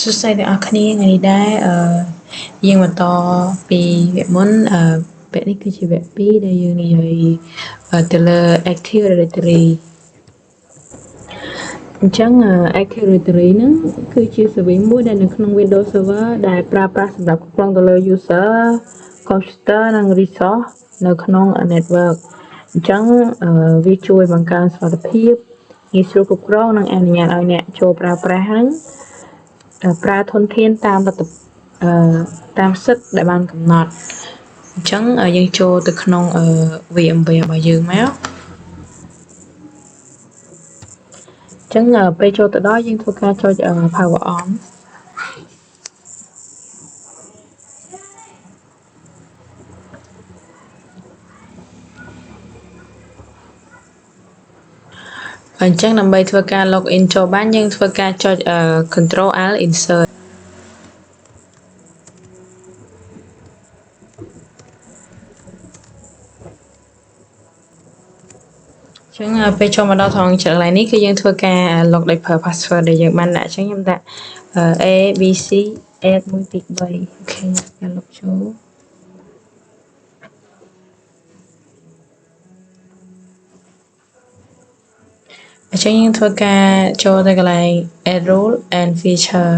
សួស្តីទាំងអស់គ្នាថ្ងៃនេះដែរយើងបន្តពីវគ្គមុនវគ្គនេះគឺជាវគ្គ2ដែលយើងនិយាយទៅលើ Active Directory អញ្ចឹង Active Directory ហ្នឹងគឺជា service មួយដែលនៅក្នុង Windows Server ដែលប្រើប្រាស់សម្រាប់គ្រប់គ្រងទៅលើ user computer និង resource នៅក្នុង network អញ្ចឹងវាជួយបង្កើនសុវត្ថិភាពងាយស្រួលគ្រប់គ្រងនិងអនុញ្ញាតឲ្យអ្នកចូលប្រើប្រាស់ហ្នឹងប្រើធនធានតាមសិទ្ធិដែលបានកំណត់អញ្ចឹងយើងចូលទៅក្នុង VMware របស់យើងមកអញ្ចឹងពេលចូលទៅដល់យើងធ្វើការចុច power on អញ្ចឹងដើម្បីធ្វើការ login ចូលបានយើងធ្វើការចុច control alt insert អញ្ចឹងពេលចូលមកដល់ត្រង់កន្លែងនេះគឺយើងធ្វើការ log ដោយប្រើ password ដែលយើងបានដាក់អញ្ចឹងខ្ញុំដាក់ ABC add 1 2 3អូខេការ log ចូលអញ្ចឹងយើងធ្វើការចូលទៅកន្លែង add role and feature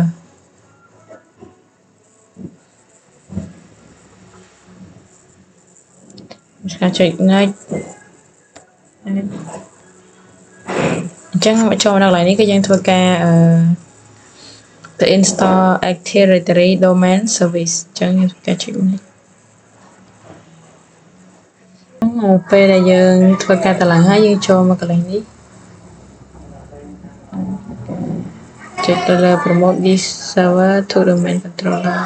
ការចុច next អញ្ចឹងចូលមកដល់កន្លែងនេះគឺយើងធ្វើការទៅ install Active Directory Domain Service អញ្ចឹងយើងធ្វើការចុច next ពេលដែលយើងធ្វើការតឡើងហើយយើងចូលមកកន្លែងនេះចុចទៅលើ promote this server to domain controller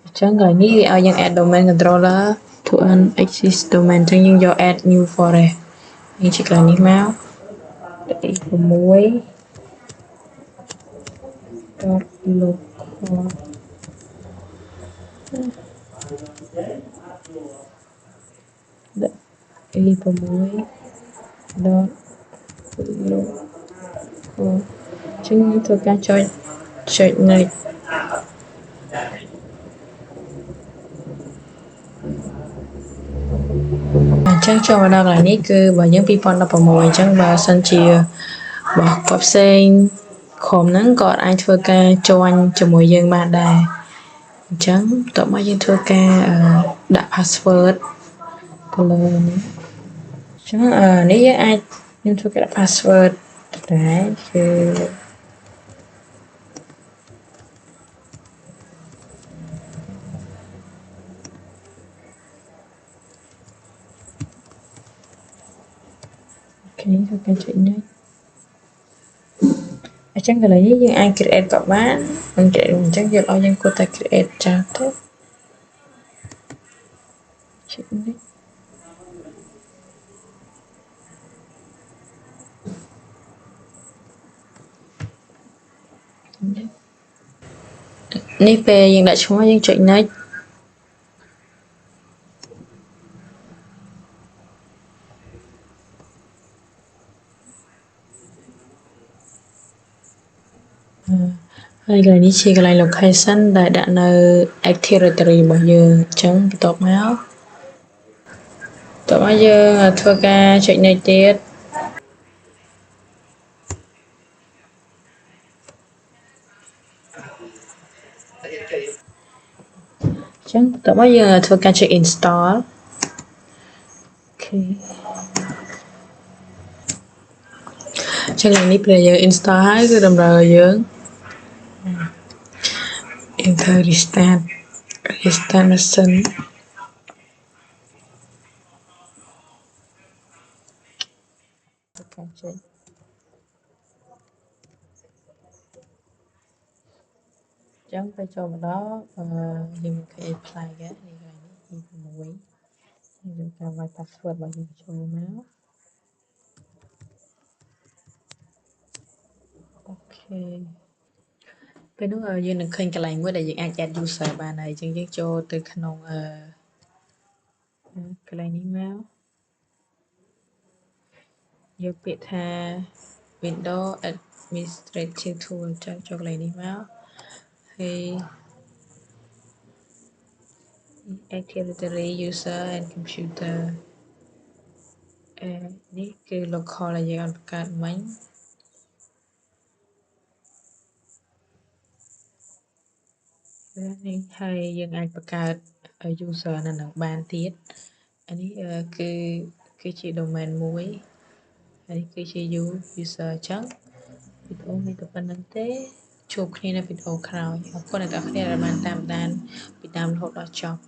អញ្ចឹងកន្លែងនេះវាឲ្យយើង add domain controller to an exist domain អញ្ចឹងយើងយក add new forest យើងចុចកន្លែងនេះមក6.local E6.local ចឹងធ្វើការចុច next អញ្ចឹងចូលមកដល់កន្លែងនេះគឺបើយើង2016អញ្ចឹងបើសិនជាបើគាត់ផ្សេងក្រុមហ្នឹងក៏អាចធ្វើការjoinជាមួយយើងបានដែរអញ្ចឹងបន្ទាប់មកយើងធ្វើការដាក់ password ទៅលើនេះអញ្ចឹងនេះយើងអាចខ្ញុំធ្វើការដាក់ password ដែរគឺអូខេធ្វើការចុច next អញ្ចឹងកន្លែងនេះយើងអាច create ក៏បានអញ្ចឹងយើងឲ្យយើងគួរតែ create ចាស់ទៅចុច next នេះពេលយើងដាក់ឈ្មោះយើងចុច next ហើយកន្លែងនេះជាកន្លែង location ដែលដាក់នៅ Active Directory របស់យើងអញ្ចឹងបន្ទាប់មកយើងធ្វើការចុច next ទៀតអញ្ចឹងបន្ទាប់មកយើងធ្វើការចុច install អូខេចឹងកន្លែងនេះពេលយើង install ហើយគឺតម្រូវឲ្យយើងធ្វើ restart machine ធ្វើការចុចចឹងពេលចូលមកដល់យើងឃើញ apply នេះកន្លែងនេះទី6យើងធ្វើការវាយ password របស់យើងចូលមកអូខេពេលនោះយើងនឹងឃើញកន្លែងមួយដែលយើងអាច add user បានហើយអញ្ចឹងយើងចូលទៅក្នុងកន្លែងនេះមកយកពាក្យថា Windows Administrative Tool ចុចកន្លែងនេះមកហើយ Active Directory User and Computer នេះគឺ local ដែលយើងបានបង្កើតមិញនេះហើយយើងអាចបង្កើត user នៅនឹងបានទៀតអានេះគឺជា domain មួយហើយគឺជា user អញ្ចឹងវីដេអូមានតែប៉ុណ្្នឹងទេជួបគ្នានៅវីដេអូក្រោយអរគុណអ្នកនរគ្នាដែលបានតាមដានពីដើមរហូតដល់ចប់